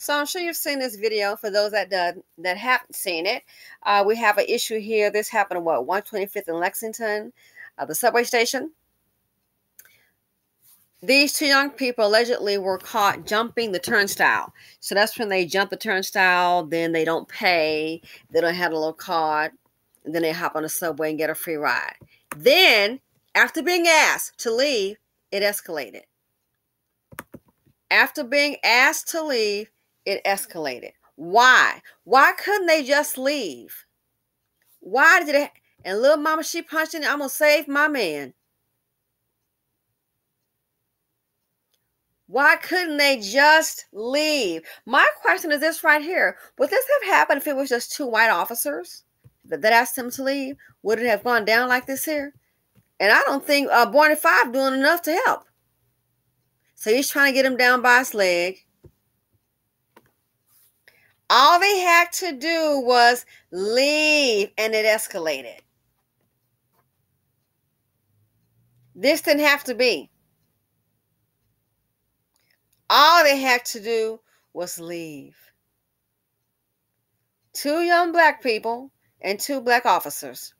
So I'm sure you've seen this video. For those that haven't seen it, we have an issue here. This happened at what, 125th in Lexington, the subway station. These two young people allegedly were caught jumping the turnstile. So that's when they jump the turnstile, then they don't pay, they don't have a little card, and then they hop on the subway and get a free ride. Then, after being asked to leave, it escalated. After being asked to leave, it escalated. Why? Why couldn't they just leave? Why did it? And little mama, she punched in. I'm going to save my man. Why couldn't they just leave? My question is this right here. Would this have happened if it was just two white officers that asked him to leave? Would it have gone down like this here? And I don't think Barney 5 doing enough to help. So he's trying to get him down by his leg. All they had to do was leave, and it escalated. This didn't have to be. All they had to do was leave. Two young black people and two black officers.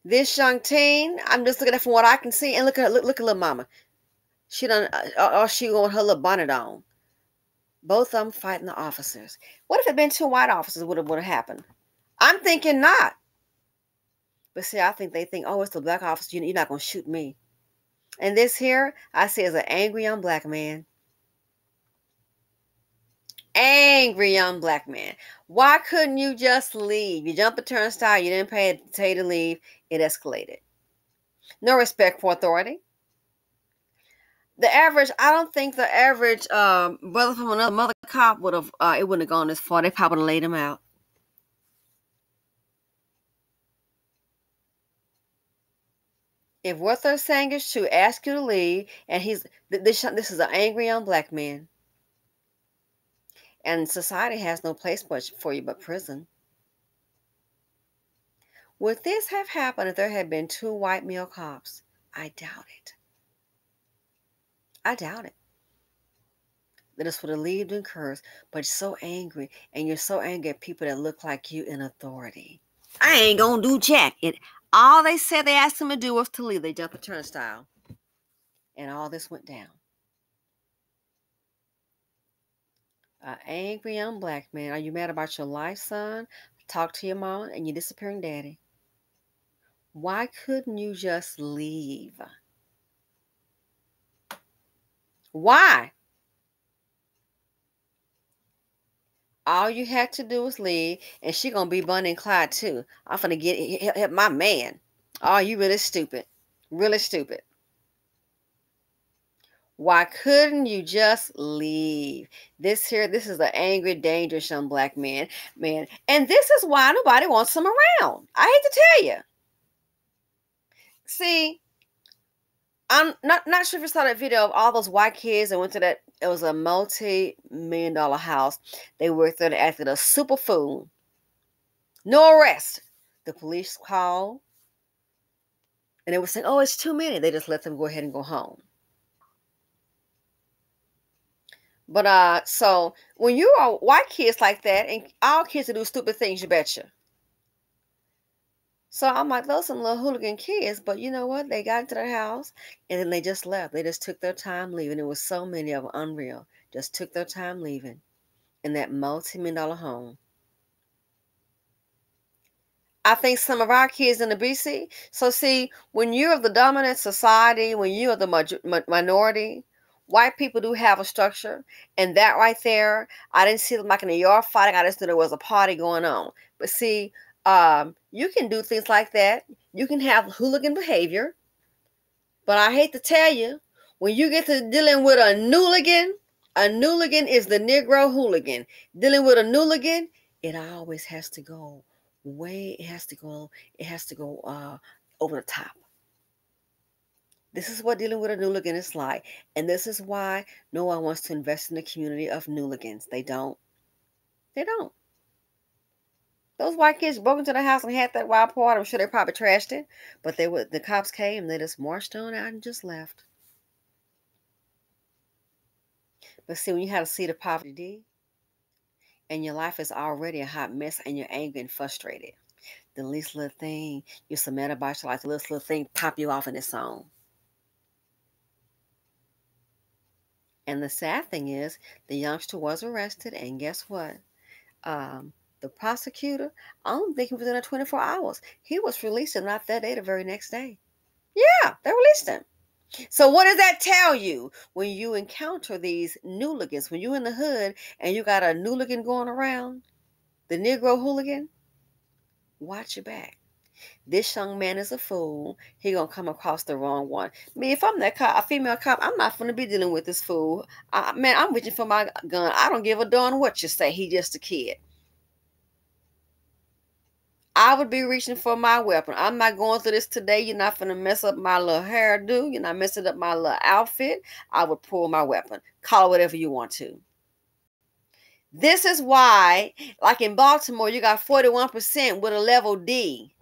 This young teen, I'm just looking at it from what I can see, and look at her, look at little mama. She done, or she got her little bonnet on. Both of them fighting the officers. What if it had been two white officers? Would have happened? I'm thinking not. But see, I think they think, oh, it's the black officer. You're not going to shoot me. And this here, I see as an angry young black man. Angry young black man. Why couldn't you just leave? You jumped the turnstile. You didn't pay to leave. It escalated. No respect for authority. The average, I don't think the average brother from another mother cop would have, it wouldn't have gone this far. They probably would have laid him out. If what they're saying is true, ask you to leave, and this is an angry young black man. And society has no place for you but prison. Would this have happened if there had been two white male cops? I doubt it. I doubt it. That this would have lived in curse, but you're so angry, and you're so angry at people that look like you in authority. I ain't gonna do jack. All they said they asked him to do was to leave. They jumped the turnstile. And all this went down. An angry young black man. Are you mad about your life, son? Talk to your mom and your disappearing daddy. Why couldn't you just leave? Why? All you had to do was leave, and she gonna be Bonnie and Clyde too. I'm finna help my man. Oh, you really stupid. Really stupid. Why couldn't you just leave? This is an angry, dangerous young black man. And this is why nobody wants him around. I hate to tell you. See, I'm not sure if you saw that video of all those white kids that went to that. It was a multi-million-dollar house. They worked there and acted a super fool. No arrest. The police called. And they were saying, oh, it's too many. They just let them go ahead and go home. But so when you are white kids like that, and all kids do stupid things, you betcha. So I'm like, those some little hooligan kids, but you know what? They got into their house and then they just left. They just took their time leaving. It was so many of them, unreal. Just took their time leaving in that multi-million-dollar home. I think some of our kids in the BC. So see, when you're of the dominant society, when you are the minority, white people do have a structure. And that right there, I didn't see them like in a yard fighting. I just knew there was a party going on. But see, you can do things like that. You can have hooligan behavior. But I hate to tell you, when you get to dealing with a Nooligan is the Negro hooligan. Dealing with a Nooligan, it always has to go it has to go over the top. This is what dealing with a Nooligan is like. And this is why no one wants to invest in the community of Nooligans. They don't. They don't. Those white kids broke into the house and had that wild party. I'm sure they probably trashed it. But the cops came and they just marched on out and just left. But see, when you have a seed of poverty and your life is already a hot mess and you're angry and frustrated, the least little thing you're so mad about your life, the least little thing pop you off in this song. And the sad thing is, the youngster was arrested, and guess what? The prosecutor, I don't think he was in there 24 hours. He was released, and not that day, the very next day. Yeah, they released him. So what does that tell you when you encounter these Nooligans? When you're in the hood and you got a Nooligan going around, the Negro hooligan, watch your back. This young man is a fool. He gonna come across the wrong one. Me, if I'm that cop, a female cop, I'm not gonna be dealing with this fool. Man, I'm reaching for my gun. I don't give a darn what you say. He just a kid. I would be reaching for my weapon. I'm not going through this today. You're not gonna mess up my little hairdo. You're not messing up my little outfit. I would pull my weapon. Call it whatever you want to. This is why, like in Baltimore, you got 41% with a level D,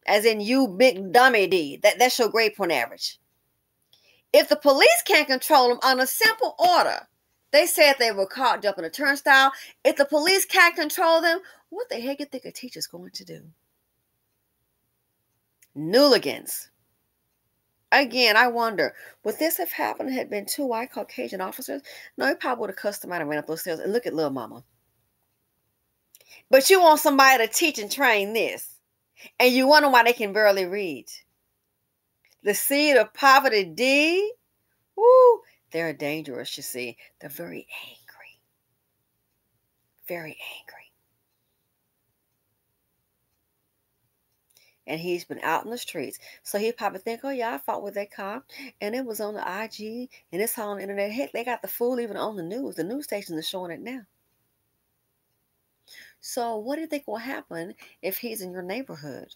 as in you big dummy D. That's your grade point average. If the police can't control them on a simple order, they said they were caught jumping a turnstile. If the police can't control them, what the heck do you think a teacher's going to do? Nooligans. Again, I wonder, would this have happened had been two white Caucasian officers? No, he probably would have cussed them out and ran up those stairs. And look at little mama. But you want somebody to teach and train this. And you wonder why they can barely read. The seed of poverty D, woo, they're dangerous, you see. They're very angry. Very angry. And he's been out in the streets. So he probably think, oh yeah, I fought with that cop. And it was on the IG. And it's all on the internet. Heck, they got the fool even on the news. The news stations are showing it now. So what do you think will happen if he's in your neighborhood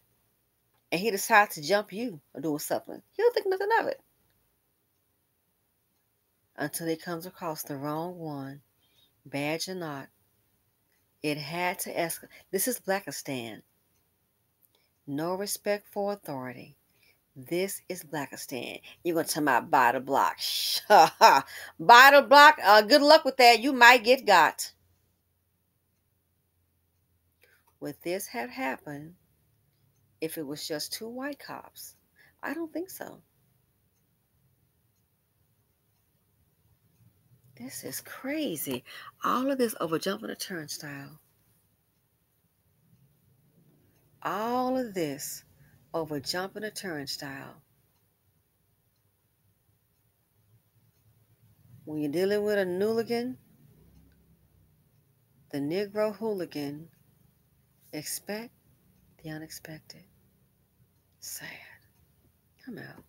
and he decides to jump you or do something? He'll think nothing of it until he comes across the wrong one, badge or not. It had to escalate. This is Blackistan. No respect for authority. This is Blackistan. You're going to tell me about buy the block. Buy the block. Good luck with that. You might get got. Would this have happened if it was just two white cops? I don't think so. This is crazy. All of this over jumping a turnstile. All of this over jumping a turnstile. When you're dealing with a Nooligan, the Negro hooligan, expect the unexpected. Sad. I'm out.